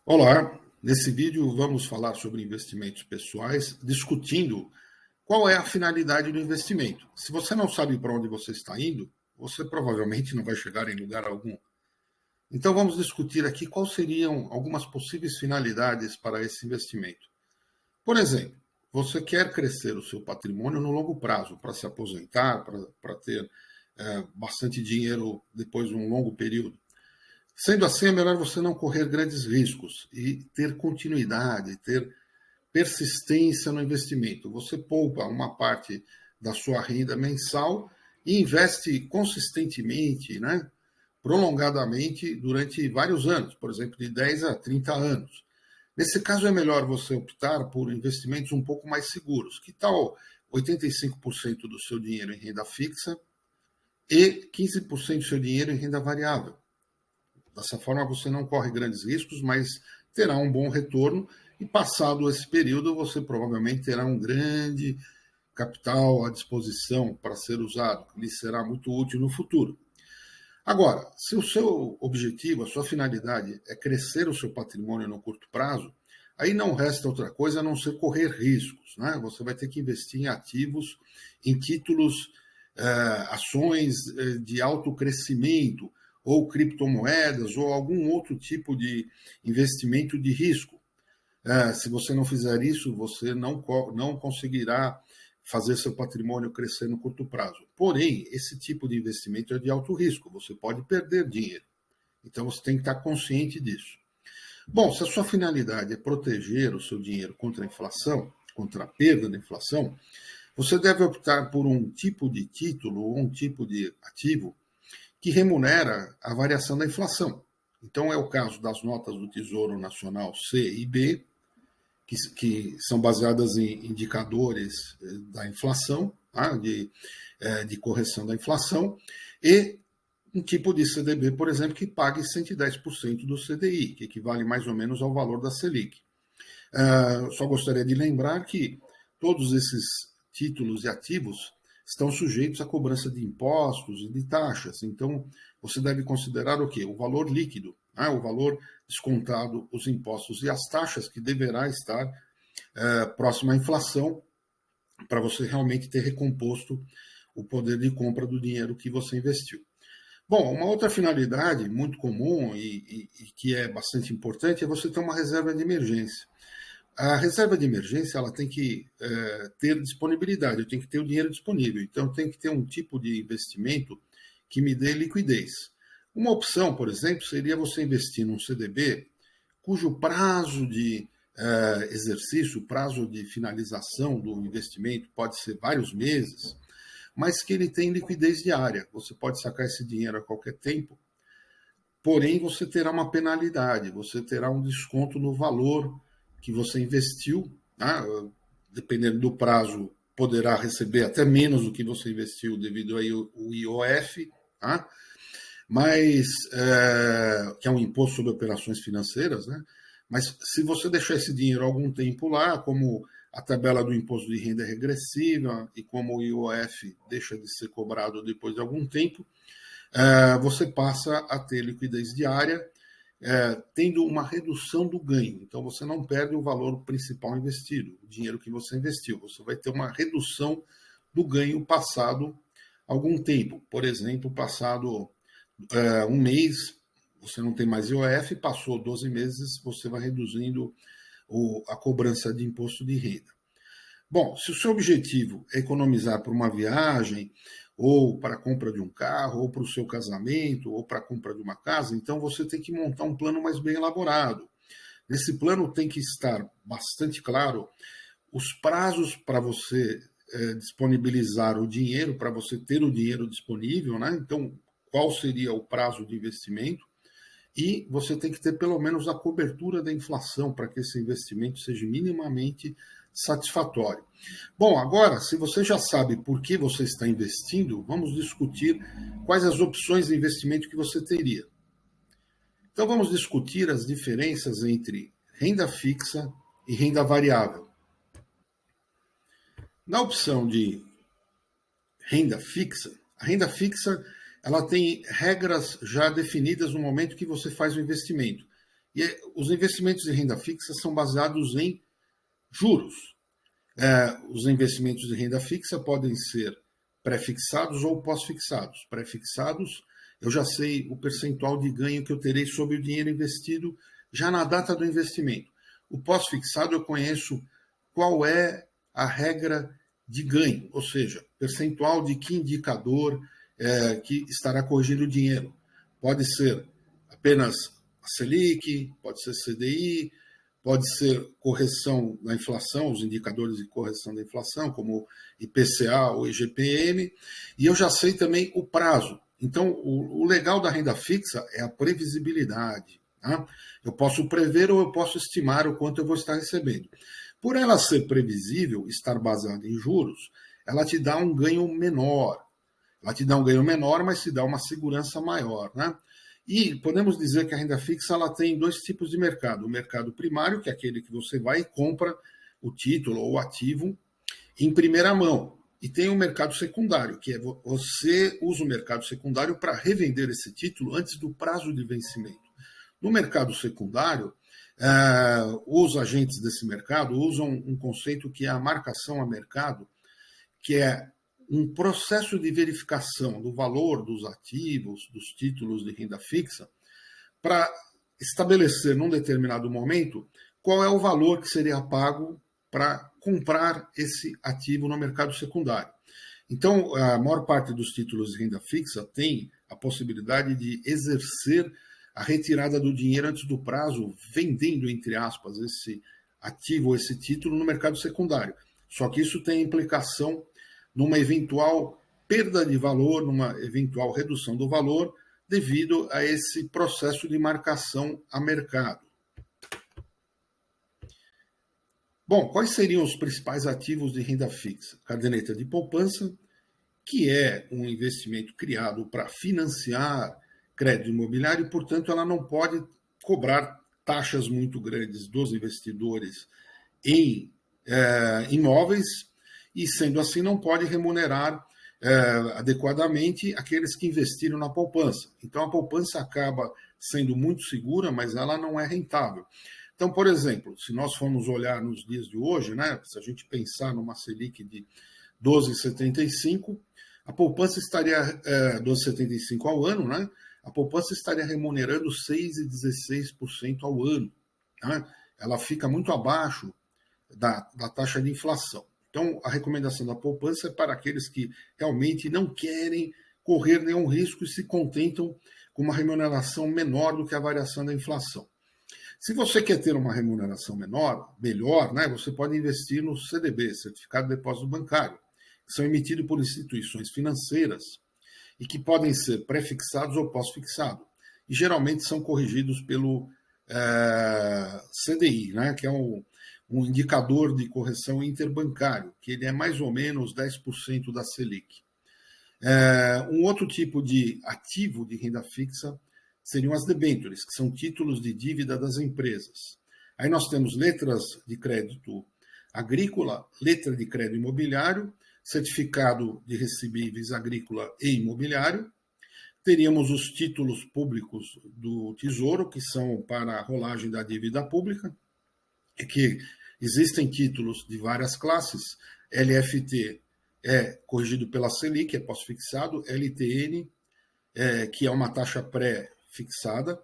Olá, nesse vídeo vamos falar sobre investimentos pessoais, discutindo qual é a finalidade do investimento. Se você não sabe para onde você está indo, você provavelmente não vai chegar em lugar algum. Então vamos discutir aqui quais seriam algumas possíveis finalidades para esse investimento. Por exemplo, você quer crescer o seu patrimônio no longo prazo, para se aposentar, para ter bastante dinheiro depois de um longo período. Sendo assim, é melhor você não correr grandes riscos e ter continuidade, ter persistência no investimento. Você poupa uma parte da sua renda mensal e investe consistentemente, né, prolongadamente durante vários anos, por exemplo, de 10 a 30 anos. Nesse caso, é melhor você optar por investimentos um pouco mais seguros. Que tal 85% do seu dinheiro em renda fixa e 15% do seu dinheiro em renda variável? Dessa forma, você não corre grandes riscos, mas terá um bom retorno. E passado esse período, você provavelmente terá um grande capital à disposição para ser usado, que lhe será muito útil no futuro. Agora, se o seu objetivo, a sua finalidade é crescer o seu patrimônio no curto prazo, aí não resta outra coisa a não ser correr riscos. Né? Você vai ter que investir em ativos, em títulos, ações de alto crescimento, ou criptomoedas, ou algum outro tipo de investimento de risco. Se você não fizer isso, você não conseguirá fazer seu patrimônio crescer no curto prazo. Porém, esse tipo de investimento é de alto risco, você pode perder dinheiro. Então você tem que estar consciente disso. Bom, se a sua finalidade é proteger o seu dinheiro contra a inflação, contra a perda da inflação, você deve optar por um tipo de título ou um tipo de ativo que remunera a variação da inflação. Então, é o caso das notas do Tesouro Nacional C e B, que são baseadas em indicadores da inflação, tá? de correção da inflação, e um tipo de CDB, por exemplo, que pague 110% do CDI, que equivale mais ou menos ao valor da Selic. Só gostaria de lembrar que todos esses títulos e ativos estão sujeitos à cobrança de impostos e de taxas. Então, você deve considerar o quê? O valor líquido, né? O valor descontado, os impostos e as taxas que deverá estar próximo à inflação para você realmente ter recomposto o poder de compra do dinheiro que você investiu. Bom, uma outra finalidade muito comum e que é bastante importante é você ter uma reserva de emergência. A reserva de emergência ela tem que ter disponibilidade, eu tenho que ter o dinheiro disponível. Então, eu tenho que ter um tipo de investimento que me dê liquidez. Uma opção, por exemplo, seria você investir num CDB cujo prazo de exercício, o prazo de finalização do investimento pode ser vários meses, mas que ele tem liquidez diária. Você pode sacar esse dinheiro a qualquer tempo, porém você terá uma penalidade, você terá um desconto no valor que você investiu, né? Dependendo do prazo, poderá receber até menos do que você investiu devido aí ao IOF, tá? Mas que é um imposto sobre operações financeiras, né? Mas se você deixar esse dinheiro algum tempo lá, como a tabela do imposto de renda é regressiva e como o IOF deixa de ser cobrado depois de algum tempo, você passa a ter liquidez diária, tendo uma redução do ganho. Então, você não perde o valor principal investido, o dinheiro que você investiu. Você vai ter uma redução do ganho passado algum tempo. Por exemplo, passado um mês, você não tem mais IOF, passou 12 meses, você vai reduzindo a cobrança de imposto de renda. Bom, se o seu objetivo é economizar para uma viagem, ou para a compra de um carro, ou para o seu casamento, ou para a compra de uma casa, então você tem que montar um plano mais bem elaborado. Nesse plano tem que estar bastante claro os prazos para você disponibilizar o dinheiro, para você ter o dinheiro disponível, né? Então, qual seria o prazo de investimento? E você tem que ter pelo menos a cobertura da inflação para que esse investimento seja minimamente satisfatório. Bom, agora, se você já sabe por que você está investindo, vamos discutir quais as opções de investimento que você teria. Então, vamos discutir as diferenças entre renda fixa e renda variável. Na opção de a renda fixa ela tem regras já definidas no momento que você faz o investimento. E os investimentos em renda fixa são baseados em juros. Os investimentos de renda fixa podem ser pré-fixados ou pós-fixados. Pré-fixados, eu já sei o percentual de ganho que eu terei sobre o dinheiro investido já na data do investimento. O pós-fixado, eu conheço qual é a regra de ganho, ou seja, percentual de que indicador que estará corrigindo o dinheiro. Pode ser apenas a Selic, pode ser CDI, pode ser correção da inflação, os indicadores de correção da inflação, como IPCA ou IGPM, e eu já sei também o prazo. Então, o legal da renda fixa é a previsibilidade. Tá? Eu posso prever ou eu posso estimar o quanto eu vou estar recebendo. Por ela ser previsível, estar baseada em juros, ela te dá um ganho menor. Ela te dá um ganho menor, mas te dá uma segurança maior, né? E podemos dizer que a renda fixa ela tem dois tipos de mercado. O mercado primário, que é aquele que você vai e compra o título ou o ativo em primeira mão. E tem o mercado secundário, que é você usa o mercado secundário para revender esse título antes do prazo de vencimento. No mercado secundário, os agentes desse mercado usam um conceito que é a marcação a mercado, que é um processo de verificação do valor dos ativos, dos títulos de renda fixa, para estabelecer num determinado momento qual é o valor que seria pago para comprar esse ativo no mercado secundário. Então, a maior parte dos títulos de renda fixa tem a possibilidade de exercer a retirada do dinheiro antes do prazo, vendendo, entre aspas, esse ativo, esse título no mercado secundário. Só que isso tem implicação numa eventual perda de valor, numa eventual redução do valor, devido a esse processo de marcação a mercado. Bom, quais seriam os principais ativos de renda fixa? Caderneta de poupança, que é um investimento criado para financiar crédito imobiliário e, portanto, ela não pode cobrar taxas muito grandes dos investidores em imóveis e, sendo assim, não pode remunerar adequadamente aqueles que investiram na poupança. Então, a poupança acaba sendo muito segura, mas ela não é rentável. Então, por exemplo, se nós formos olhar nos dias de hoje, né, se a gente pensar numa Selic de 12,75, a poupança estaria 12,75 ao ano, né? A poupança estaria remunerando 6,16% ao ano. Né? Ela fica muito abaixo da taxa de inflação. Então, a recomendação da poupança é para aqueles que realmente não querem correr nenhum risco e se contentam com uma remuneração menor do que a variação da inflação. Se você quer ter uma remuneração melhor, né, você pode investir no CDB, Certificado de Depósito Bancário, que são emitidos por instituições financeiras e que podem ser pré-fixados ou pós-fixados. E geralmente são corrigidos pelo CDI, né, que é um indicador de correção interbancário, que ele é mais ou menos 10% da Selic. Um outro tipo de ativo de renda fixa seriam as debêntures, que são títulos de dívida das empresas. Aí nós temos letras de crédito agrícola, letra de crédito imobiliário, certificado de recebíveis agrícola e imobiliário. Teríamos os títulos públicos do Tesouro, que são para a rolagem da dívida pública, e que existem títulos de várias classes. LFT é corrigido pela Selic, é pós-fixado. LTN, que é uma taxa pré-fixada.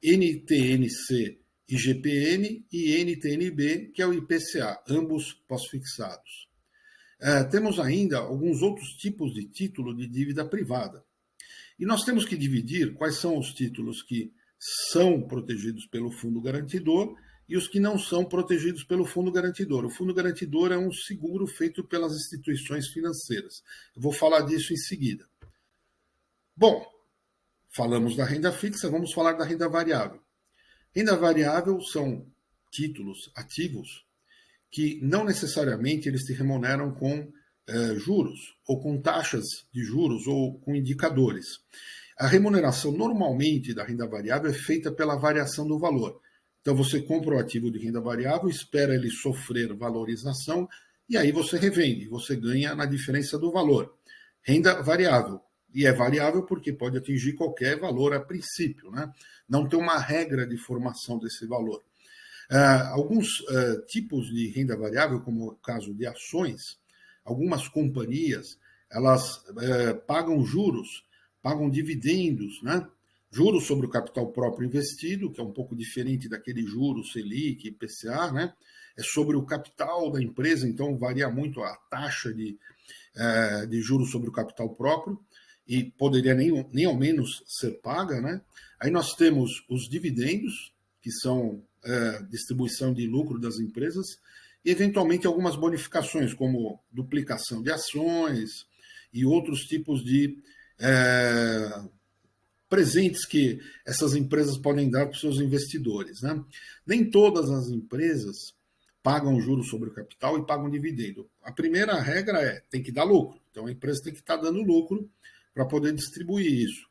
NTNC, IGPM, e NTNB, que é o IPCA, ambos pós-fixados. Temos ainda alguns outros tipos de título de dívida privada. E nós temos que dividir quais são os títulos que são protegidos pelo fundo garantidor e os que não são protegidos pelo fundo garantidor. O fundo garantidor é um seguro feito pelas instituições financeiras. Eu vou falar disso em seguida. Bom, falamos da renda fixa, vamos falar da renda variável. Renda variável são títulos ativos que não necessariamente eles te remuneram com juros, ou com taxas de juros, ou com indicadores. A remuneração normalmente da renda variável é feita pela variação do valor. Então você compra o ativo de renda variável, espera ele sofrer valorização, e aí você revende, você ganha na diferença do valor. Renda variável. E é variável porque pode atingir qualquer valor a princípio, né? Não tem uma regra de formação desse valor. Alguns tipos de renda variável, como o caso de ações, algumas companhias, elas pagam juros, pagam dividendos, né? Juros sobre o capital próprio investido, que é um pouco diferente daquele juros Selic, IPCA, né? É sobre o capital da empresa, então varia muito a taxa de juros sobre o capital próprio, e poderia nem ao menos ser paga, né? Aí nós temos os dividendos, que são distribuição de lucro das empresas, e eventualmente algumas bonificações, como duplicação de ações e outros tipos de presentes que essas empresas podem dar para os seus investidores, né? Nem todas as empresas pagam juros sobre o capital e pagam dividendo. A primeira regra tem que dar lucro. Então a empresa tem que estar dando lucro para poder distribuir isso.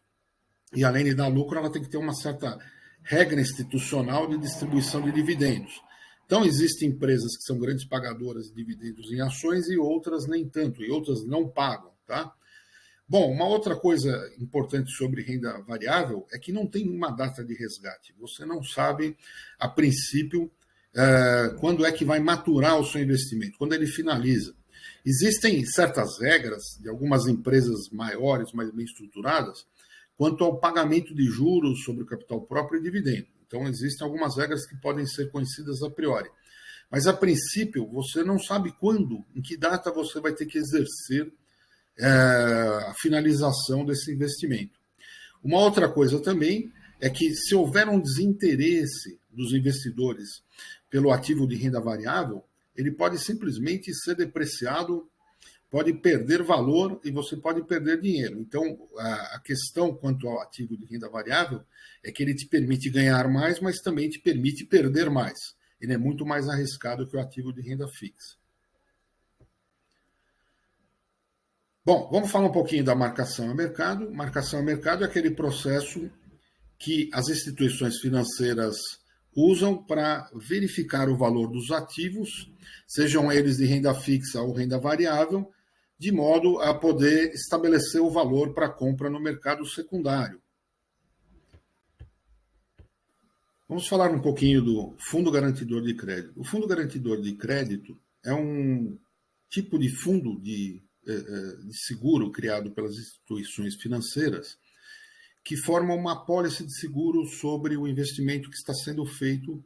E além de dar lucro, ela tem que ter uma certa regra institucional de distribuição de dividendos. Então existem empresas que são grandes pagadoras de dividendos em ações e outras nem tanto, e outras não pagam, tá? Bom, uma outra coisa importante sobre renda variável é que não tem uma data de resgate. Você não sabe, a princípio, quando é que vai maturar o seu investimento, quando ele finaliza. Existem certas regras de algumas empresas maiores, mais bem estruturadas, quanto ao pagamento de juros sobre o capital próprio e dividendo. Então, existem algumas regras que podem ser conhecidas a priori. Mas, a princípio, você não sabe quando, em que data você vai ter que exercer a finalização desse investimento. Uma outra coisa também é que, se houver um desinteresse dos investidores pelo ativo de renda variável, ele pode simplesmente ser depreciado, pode perder valor e você pode perder dinheiro. Então, a questão quanto ao ativo de renda variável é que ele te permite ganhar mais, mas também te permite perder mais. Ele é muito mais arriscado que o ativo de renda fixa. Bom, vamos falar um pouquinho da marcação a mercado. Marcação a mercado é aquele processo que as instituições financeiras usam para verificar o valor dos ativos, sejam eles de renda fixa ou renda variável, de modo a poder estabelecer o valor para compra no mercado secundário. Vamos falar um pouquinho do Fundo Garantidor de Crédito. O Fundo Garantidor de Crédito é um tipo de fundo de seguro criado pelas instituições financeiras que forma uma apólice de seguro sobre o investimento que está sendo feito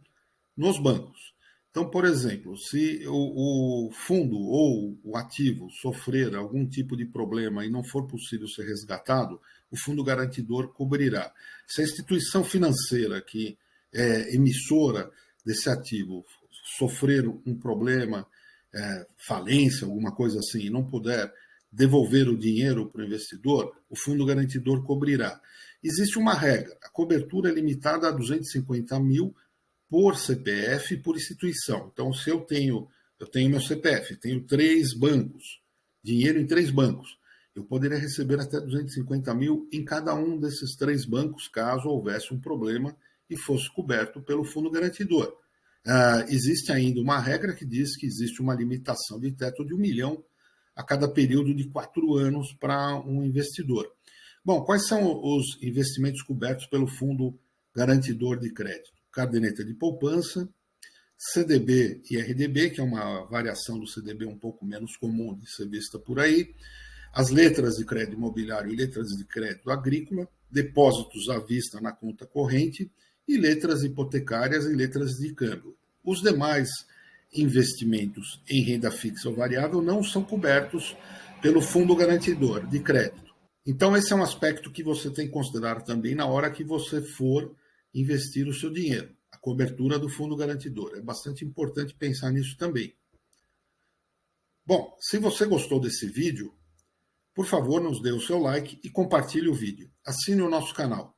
nos bancos. Então, por exemplo, se o fundo ou o ativo sofrer algum tipo de problema e não for possível ser resgatado, o fundo garantidor cobrirá. Se a instituição financeira que é emissora desse ativo sofrer um problema, falência, alguma coisa assim, e não puder devolver o dinheiro para o investidor, o fundo garantidor cobrirá. Existe uma regra, a cobertura é limitada a 250 mil por CPF e por instituição. Então, se eu tenho meu CPF, tenho 3 bancos, dinheiro em 3 bancos, eu poderia receber até 250 mil em cada um desses 3 bancos, caso houvesse um problema e fosse coberto pelo fundo garantidor. Existe ainda uma regra que diz que existe uma limitação de teto de 1 milhão a cada período de 4 anos para um investidor. Bom, quais são os investimentos cobertos pelo Fundo Garantidor de Crédito? Caderneta de poupança, CDB e RDB, que é uma variação do CDB um pouco menos comum de ser vista por aí, as letras de crédito imobiliário e letras de crédito agrícola, depósitos à vista na conta corrente e letras hipotecárias e letras de câmbio. Os demais investimentos em renda fixa ou variável não são cobertos pelo Fundo Garantidor de Crédito. Então, esse é um aspecto que você tem que considerar também na hora que você for investir o seu dinheiro, a cobertura do Fundo Garantidor. É bastante importante pensar nisso também. Bom, se você gostou desse vídeo, por favor, nos dê o seu like e compartilhe o vídeo. Assine o nosso canal.